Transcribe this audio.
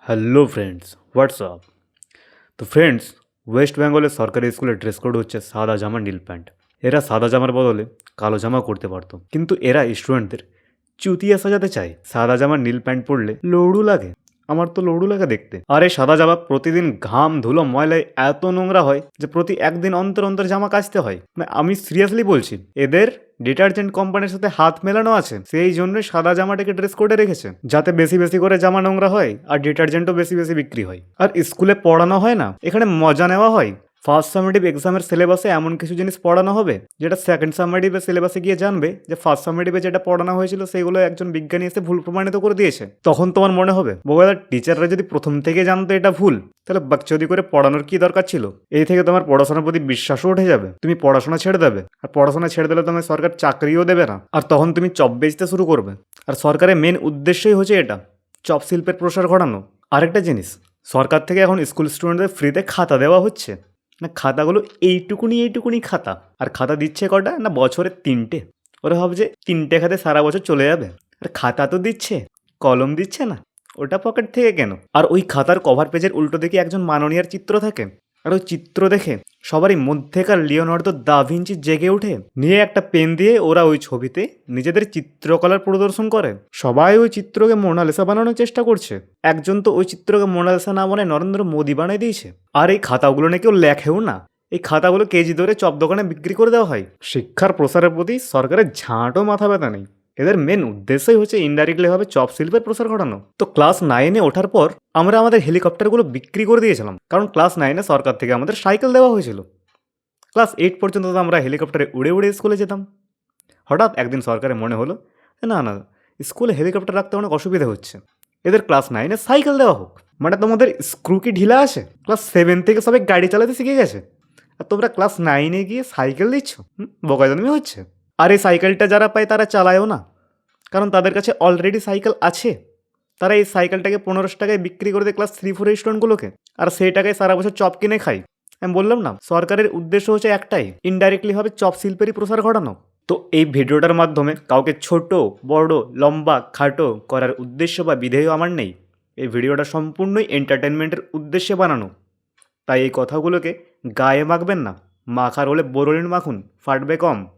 Hello friends, WhatsApp. তো friends, West বেঙ্গলের সরকারি স্কুলের ড্রেস কোড হচ্ছে সাদা জামা নীল প্যান্ট। এরা সাদা জামার বদলে কালো জামা করতে পারতো, কিন্তু এরা স্টুডেন্টদের চুতিয়া সাজাতে চায়। সাদা জামা নীল প্যান্ট পরলে লৌড়ু লাগে। আমার তো লৌড়ু লাগে দেখতে। আর এই সাদা জামা প্রতিদিন ঘাম ধুলো ময়লায় এত নোংরা হয় যে প্রতি একদিন অন্তর অন্তর জামা কাচতে হয়। মানে আমি সিরিয়াসলি বলছি, এদের ডিটারজেন্ট কোম্পানির সাথে হাত মেলানো আছে, সেই জন্যই সাদা জামাটাকে ড্রেস কোডে রেখেছে, যাতে বেশি বেশি করে জামা নোংরা হয় আর ডিটারজেন্টও বেশি বেশি বিক্রি হয়। আর স্কুলে পড়ানো হয় না, এখানে মজা নেওয়া হয়। ফার্স্ট সামেটিভ এক্সামের সিলেবাসে এমন কিছু জিনিস পড়ানো হবে যেটা সেকেন্ড সামেটিভের সিলেবাসে গিয়ে জানবে যে ফার্স্ট সামেটিভে যেটা পড়ানো হয়েছিল সেগুলো একজন বিজ্ঞানী এসে ভুল প্রমাণিত করে দিয়েছে। তখন তোমার মনে হবে বোগাদার টিচাররা যদি প্রথম থেকে জানতো এটা ভুল, তাহলে বাকচুদি করে পড়ানোর কি দরকার ছিল। এই থেকে তোমার পড়াশোনার প্রতি বিশ্বাসও উঠে যাবে, তুমি পড়াশোনা ছেড়ে দেবে। আর পড়াশোনা ছেড়ে দিলে তোমার সরকার চাকরিও দেবে না, আর তখন তুমি চপ বেচতে শুরু করবে। আর সরকারের মেন উদ্দেশ্যই হচ্ছে এটা, চপ শিল্পের প্রসার ঘটানো। আরেকটা জিনিস, সরকার থেকে এখন স্কুল স্টুডেন্টদের ফ্রিতে খাতা দেওয়া হচ্ছে। না, খাতাগুলো এইটুকুনি খাতা, আর খাতা দিচ্ছে কটা না, বছরে 3টে। ওরা ভাবছে 3টে খাতে সারা বছর চলে যাবে। আর খাতা তো দিচ্ছে, কলম দিচ্ছে না, ওটা পকেট থেকে কেন। আর ওই খাতার কভার পেজের উল্টো দিকে একজন মাননীয়ার চিত্র থাকে, আর ওই চিত্র দেখে সবারই মধ্যেকার লিওনার্দো দা ভিঞ্চি জেগে ওঠে। নিয়ে একটা পেন দিয়ে ওরা ওই ছবিতে নিজেদের চিত্রকলার প্রদর্শন করে। সবাই ওই চিত্রকে মোনালিসা বানানোর চেষ্টা করছে। একজন তো ওই চিত্রকে মোনালিসা না বানায় নরেন্দ্র মোদী বানিয়ে দিয়েছে। আর এই খাতাগুলো নাকি কেউ লেখেও না, এই খাতাগুলো কেজি ধরে চপ দোকানে বিক্রি করে দেওয়া হয়। শিক্ষার প্রসারের প্রতি সরকারের ঝাঁটও মাথা ব্যথা নেই। এদের মেন উদ্দেশ্যই হচ্ছে ইনডাইরেক্টলি ভাবে চপ শিল্পের প্রসার ঘটানো। তো ক্লাস 9-এ ওঠার পর আমরা আমাদের হেলিকপ্টারগুলো বিক্রি করে দিয়েছিলাম, কারণ ক্লাস 9-এ সরকার থেকে আমাদের সাইকেল দেওয়া হয়েছিল। ক্লাস 8 পর্যন্ত তো আমরা হেলিকপ্টারে উড়ে উড়ে স্কুলে যেতাম। হঠাৎ একদিন সরকারের মনে হলো, না না, স্কুলে হেলিকপ্টার রাখতে অনেক অসুবিধা হচ্ছে, এদের ক্লাস 9-এ সাইকেল দেওয়া হোক। মানে তোমাদের স্ক্রু কি ঢিলা আছে? ক্লাস 7 থেকে সবাই গাড়ি চালাতে শিখে গেছে, আর তোমরা ক্লাস 9-এ গিয়ে সাইকেল দিচ্ছ? বোকাজন্মি হচ্ছে। আর এই সাইকেলটা যারা পায় তারা চালায়ও না, কারণ তাদের কাছে অলরেডি সাইকেল আছে। তারা এই সাইকেলটাকে 1500 টাকায় বিক্রি করে দেয় ক্লাস 3-4 স্টুডেন্টগুলোকে, আর সেই টাকায় সারা বছর চপ কিনে খায়। আমি বললাম না, সরকারের উদ্দেশ্য হচ্ছে একটাই, ইনডাইরেক্টলি ভাবে চপ শিল্পেরই প্রসার ঘটানো। তো এই ভিডিওটার মাধ্যমে কাউকে ছোট বড় লম্বা খাটো করার উদ্দেশ্য বা বিধেয় আমার নেই। এই ভিডিওটা সম্পূর্ণই এন্টারটেনমেন্টের উদ্দেশ্যে বানানো। তাই এই কথাগুলোকে গায়ে মাখবেন না, মাখার হলে বোরোলিন মাখুন, ফাটবে কম।